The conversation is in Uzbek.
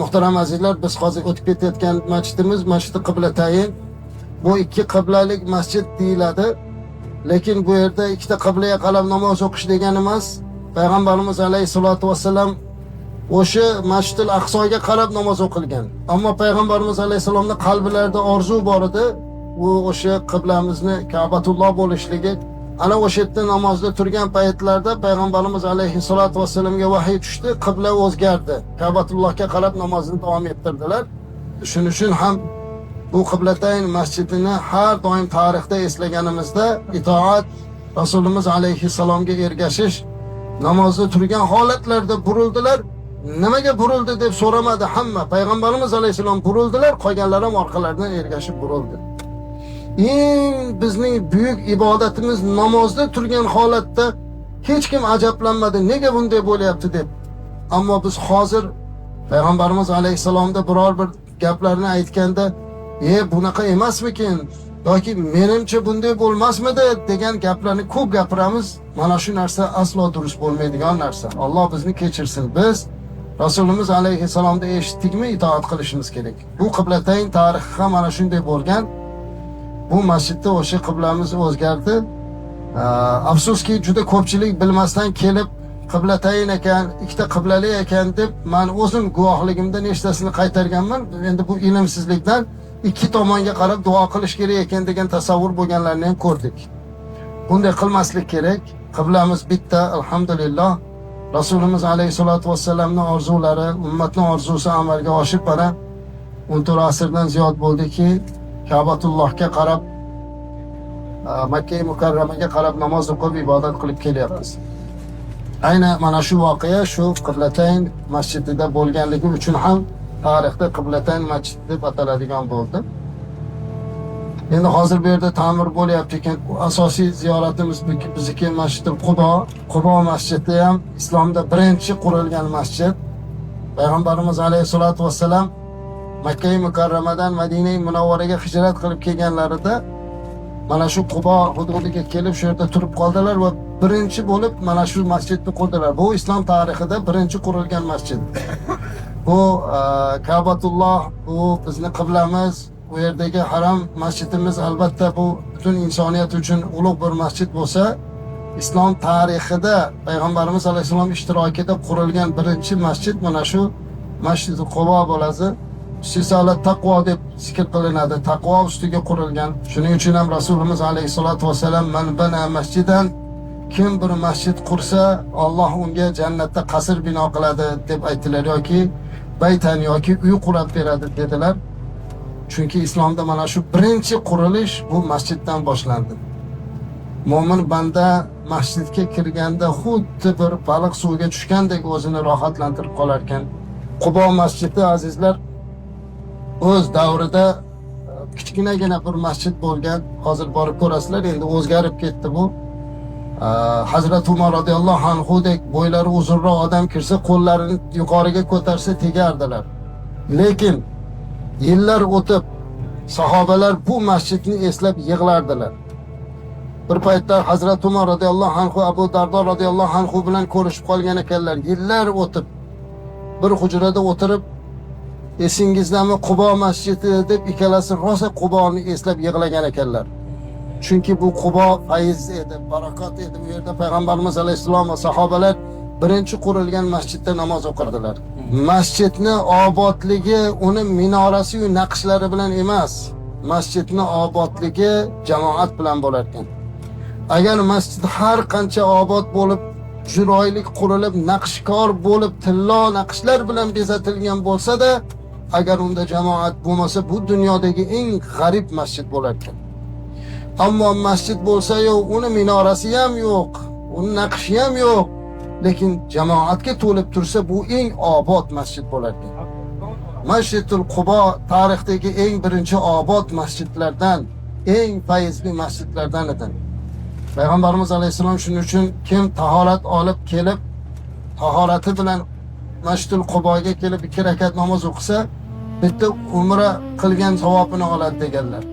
Muhtaram azizlar, biz hozir o'tib ketayotgan masjidimiz Masjidi Qiblatayn. Bu ikki qiblalik masjid deyiladi. Lekin bu yerda ikkita qiblaga qarab namoz o'qish degani emas. Payg'ambarimiz alayhisolatu vassalam o'sha Masjidul Aqsoga qarab namoz o'qilgan. Ammo payg'ambarimiz alayhisalomning qalblarida orzu bor edi. Bu o'sha qiblamizni Ka'batulloh bo'lishligi. Ana o'sha yerda namozda turgan paytlarda payg'ambarimiz alayhisolatu vassalamga vahiy tushdi, qibla o'zgardi. Ka'batullohga qarab namozni davom ettirdilar. Shuning uchun ham bu Qiblatayn masjidini har doim tarixda eslaganimizda itoat, Rasulimiz alayhisalomga ergashish, namozda turgan holatlarda burildilar. Nimaga burildi deb so'ramadi hamma. Payg'ambarimiz alayhisalom burildilar, qolganlar ham orqalaridan ergashib burildi. Eng bizning buyuk ibodatimiz namozda turgan holatda hech kim ajablanmadi, nega bunday bo'lyapti deb. Ammo biz hozir payg'ambarimiz alayhisalomda biror bir gaplarni aytganda, bunaqa emasmikin yoki menimcha bunday bo'lmasmidi degan gaplarni ko'p gapiramiz. Mana shu narsa aslo durust bo'lmaydigan narsa. Alloh bizni kechirsin. Biz Rasulimiz alayhisalomda eshitdikmi, itoat qilishimiz kerak. Bu Qiblatayn tarixi ham mana shunday bo'lgan. Bu masjidda o'sha qiblamiz o'zgardi. Afsuski juda ko'pchilik bilmasdan kelib Qiblatayn ekan, ikkita qiblali ekan deb men o'zim guvohligimda nechtasini qaytarganman. Endi bu ilmsizlikdan ikki tomonga qarab duo qilish kerak ekan degan tasavvur bo'lganlarni ham ko'rdik. Bunday qilmaslik kerak. Qiblamiz bitta, alhamdulillah. Rasulimiz alayhisolatu vassalamning orzulari, ummatning orzusi amalga oshib mana 14 asrdan ziyod bo'ldiki, Ka'batullohga qarab, Makka Mukarramaga qarab namoz o'qib ibodat qilib kelyapmiz. Aynan mana shu voqea shu Qiblatayn masjidida bo'lganligi uchun ham tarixda Qiblatayn masjidi deb ataladigan bo'ldi. Endi hozir bu yerda ta'mir bo'lyapti ekan. Asosiy ziyoratimiz bizniki Masjidul Qubo. Qubo masjidi ham islomda birinchi qurilgan masjid. Payg'ambarimiz alayhisolatu vassalam Makka Mukarramadan Madina Munavvaraga hijrat qilib kelganlarida mana shu Qubo hududiga kelib shu yerda turib qoldilar va birinchi bo'lib mana shu masjidni qurdilar. Bu islom tarixida birinchi qurilgan masjid. Bu Ka'batulloh, bu bizning qiblamiz, bu yerdagi haram masjidimiz albatta bu butun insoniyat uchun ulug' bir masjid bo'lsa, islom tarixida payg'ambarimiz alayhisalom ishtirokida qurilgan birinchi masjid mana shu Masjidi Qubo bo'ladi. Sisalat taqvo deb zikr qilinadi. Taqvo ustiga qurilgan. Shuning uchun ham Rasulimiz alayhisolatu vasallam man bana masjidan, kim bir masjid qursa Alloh unga jannatda qasr bino qiladi deb aytdilar yoki baytan yoki uy qurib beradi dedilar. Chunki islomda mana shu birinchi qurilish bu masjiddan boshlandi. Mo'min banda masjidga kirganda xuddi bir baliq suvga tushgandek o'zini rohatlantirib qolar ekan. Qubo masjidi azizlar o'z davrida kichkinagina bir masjid bo'lgan. Hozir borib ko'rasizlar, endi o'zgarib ketdi bu. Hazrat Umar radhiyallohu anhudek bo'ylari uzunroq odam kirsa, qo'llarini yuqoriga ko'tarsa tegardilar. Lekin yillar o'tib sahobalar bu masjidni eslab yig'lardilar. Bir paytlar Hazrat Umar radhiyallohu anhu Abu Dardo radhiyallohu anhu bilan ko'rishib qolgan ekanlar. Yillar o'tib bir hujrada o'tirib, esingizdami Qubo masjidi deb ikkalasi rosa Quboni eslab yig'lagan ekanlar. Chunki bu Qubo fayz edi, barakot edi. Bu yerda payg'ambarimiz alayhisalom va sahobalar birinchi qurilgan masjidda namoz o'qirdilar. Masjidni obodligi uni minorasi va naqshlari bilan emas, masjidni obodligi jamoat bilan bo'lar ekan. Agar masjid har qancha obod bo'lib, chiroyli qurilib, naqshkor bo'lib, tillo naqshlar bilan bezatilgan bo'lsa-da, agar unda jamoat bo'lmasa, bu dunyodagi eng g'arib masjid bo'lar ekan. Ammo masjid bo'lsa-yu, uni minorasi ham yo'q, uni naqshi ham yo'q, lekin jamoatga to'lib tursa, bu eng obod masjid bo'lar ekan. Masjidul Qubo tarixdagi eng birinchi obod masjidlardan, eng fayzli masjidlardan edi. Payg'ambarimiz alayhisalom shuning uchun kim tahorat olib kelib, tahorati bilan Masjidul Quboga kelib 2 rakat namoz o'qisa, bitta umra qilgan savobini oladi deganlar.